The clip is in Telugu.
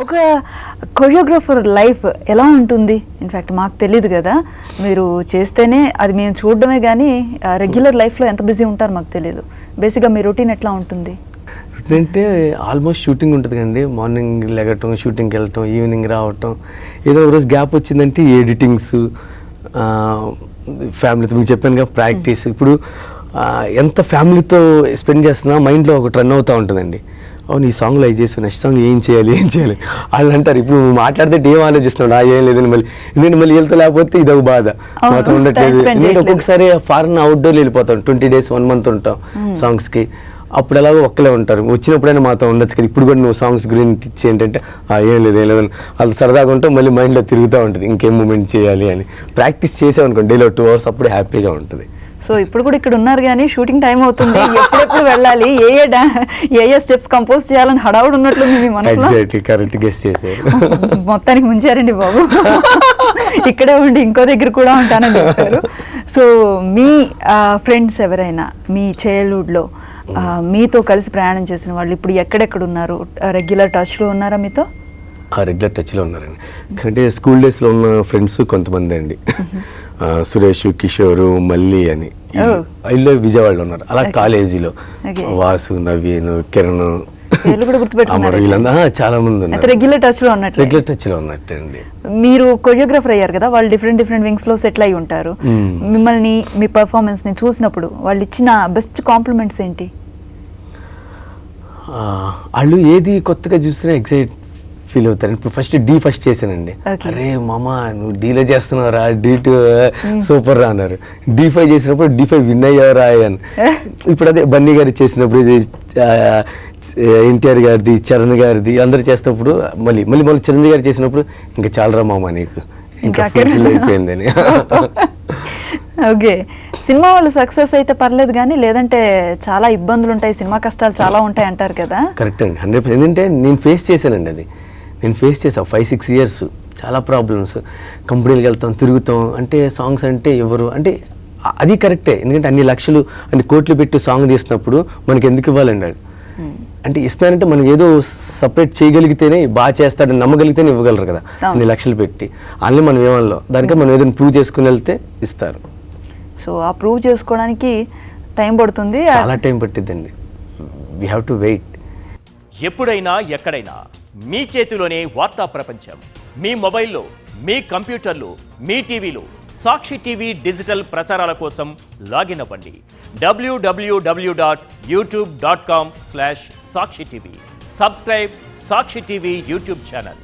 ఒక కొరియోగ్రాఫర్ లైఫ్ ఎలా ఉంటుంది? ఇన్ఫ్యాక్ట్ మాకు తెలియదు కదా, మీరు చేస్తేనే అది మేము చూడడమే కానీ రెగ్యులర్ లైఫ్లో ఎంత బిజీ ఉంటారు మాకు తెలియదు. బేసిక్గా మీ రొటీన్ ఎట్లా ఉంటుంది? అంటే ఆల్మోస్ట్ షూటింగ్ ఉంటుంది కండి. మార్నింగ్ లెగటం, షూటింగ్కి వెళ్ళటం, ఈవినింగ్ రావటం, ఏదో ఒక రోజు గ్యాప్ వచ్చిందంటే ఎడిటింగ్స్, ఫ్యామిలీతో మీకు చెప్పాను కదా ప్రాక్టీస్. ఇప్పుడు ఎంత ఫ్యామిలీతో స్పెండ్ చేస్తున్నా మైండ్లో ఒకటి రన్ అవుతూ ఉంటుందండి. అవును, ఈ సాంగ్లో అవి చేసాను, నెక్స్ట్ సాంగ్ ఏం చేయాలి వాళ్ళు అంటారు. ఇప్పుడు మాట్లాడితే ఏం ఆలోచిస్తున్నాడు, ఏం లేదని మళ్ళీ ఎందుకంటే మళ్ళీ వెళ్తా లేకపోతే ఇది ఒక బాధ మాతో ఉండట్లేదు. ఎందుకంటే ఒక్కొక్కసారి ఫారెన్ అవుట్డోర్ వెళ్ళిపోతాం, 20 days 1 month ఉంటాం సాంగ్స్కి. అప్పుడు ఎలాగో ఒక్కలే ఉంటారు, వచ్చినప్పుడైనా మాతో ఉండొచ్చు కదా. ఇప్పుడు కూడా నువ్వు సాంగ్స్ గురించి ఏంటంటే ఏం లేదని వాళ్ళు సరదాగా ఉంటాం, మళ్ళీ మైండ్లో తిరుగుతూ ఉంటుంది ఇంకేం మూమెంట్ చేయాలి అని. ప్రాక్టీస్ చేసామనుకోండి డైలీ 2 hours, అప్పుడు హ్యాపీగా ఉంటుంది. సో ఇప్పుడు కూడా ఇక్కడ ఉన్నారు కానీ షూటింగ్ టైం అవుతుంది, ఎప్పుడెప్పుడు వెళ్ళాలి, ఏ స్టెప్స్ కంపోజ్ చేయాలని హడావుడు ఉన్నట్లుంది మీ మనసులో. కరెక్ట్ గెస్ చేశారు. మొత్తానికి ముంచారండి బాబు. ఇక్కడే ఉండి ఇంకో దగ్గర కూడా ఉంటానని చెప్పారు. సో మీ ఫ్రెండ్స్ ఎవరైనా మీ చైల్డ్హుడ్లో మీతో కలిసి ప్రయాణం చేసిన వాళ్ళు ఇప్పుడు ఎక్కడెక్కడ ఉన్నారు? రెగ్యులర్ టచ్లో ఉన్నారా మీతో? రెగ్యులర్ టచ్లో ఉన్నారండి. అంటే స్కూల్ డేస్లో ఉన్న ఫ్రెండ్స్ కొంతమంది అండి, సురేష్, కిషోరు, మల్లి అని ఇల్లు విజయవాడలో ఉన్నారు. అలా కాలేజీలో వాసు, నవీన్, కిరణ్, వీళ్ళందరూ చాలా మంది ఉన్నారు. రెగ్యులర్ టచ్ లో ఉన్నట్టు. రెగ్యులర్ టచ్ లో ఉన్నట్టు అండి. మీరు కొరియోగ్రాఫర్ అయ్యారు కదా, వాళ్ళు డిఫరెంట్ వింగ్స్ లో సెటిల్ అయి ఉంటారు. మిమ్మల్ని మీ పర్ఫార్మెన్స్ ని చూసినప్పుడు వాళ్ళు ఇచ్చిన బెస్ట్ కాంప్లిమెంట్స్ ఏంటి? వాళ్ళు ఏది కొత్తగా చూసినా ఎక్సైట్ ఫీల్ అవుతారు. ఇప్పుడు ఫస్ట్ చేశానండి. అరే మామ నువ్వు డీలో చేస్తున్నావురా, D2 సూపర్ రా అన్నారు. D5 చేసినప్పుడు D5 విన్ అయ్యారా అని. ఇప్పుడు అదే బన్నీ గారి చేసినప్పుడు, ఎన్టీఆర్ గారిది, చరణ్ గారిది అందరు చేసినప్పుడు మళ్ళీ చిరంజీవి గారు చేసినప్పుడు ఇంకా చాలరా మామ నీకు ఇంకా ఫీల్ అయిపోయిందని. ఓకే, సినిమా వాళ్ళు సక్సెస్ అయితే పర్లేదు కానీ లేదంటే చాలా ఇబ్బందులు ఉంటాయి, సినిమా కష్టాలు చాలా ఉంటాయి అంటారు కదా. కరెక్ట్ అండి, 100%. ఎందుకంటే నేను ఫేస్ చేశానండి, అది నేను ఫేస్ చేసాను 5-6 years. చాలా ప్రాబ్లమ్స్, కంపెనీలకు వెళ్తాం, తిరుగుతాం. అంటే సాంగ్స్ అంటే ఎవరు అంటే అది కరెక్టే, ఎందుకంటే అన్ని లక్షలు అన్ని కోట్లు పెట్టి సాంగ్ తీసినప్పుడు మనకి ఎందుకు ఇవ్వాలండి? అంటే ఇస్తానంటే మనం ఏదో సపరేట్ చేయగలిగితేనే, బాగా చేస్తాడని నమ్మగలిగితేనే ఇవ్వగలరు కదా అన్ని లక్షలు పెట్టి. అన్నీ మనం ఏమన్నా దానికే మనం ఏదైనా ప్రూవ్ చేసుకుని వెళ్తే ఇస్తారు. సో ఆ ప్రూవ్ చేసుకోవడానికి టైం పడుతుంది, చాలా టైం పట్టిద్దండి. We have to wait. ఎప్పుడైనా ఎక్కడైనా మీ చేతిలోనే వార్తా ప్రపంచం. మీ మొబైల్లో, మీ కంప్యూటర్లో, మీ టీవీలో సాక్షి టీవీ డిజిటల్ ప్రసారాల కోసం లాగిన్ అవ్వండి. www.youtube.com/సాక్షి టీవీ. సబ్స్క్రైబ్ సాక్షి టీవీ యూట్యూబ్ ఛానల్.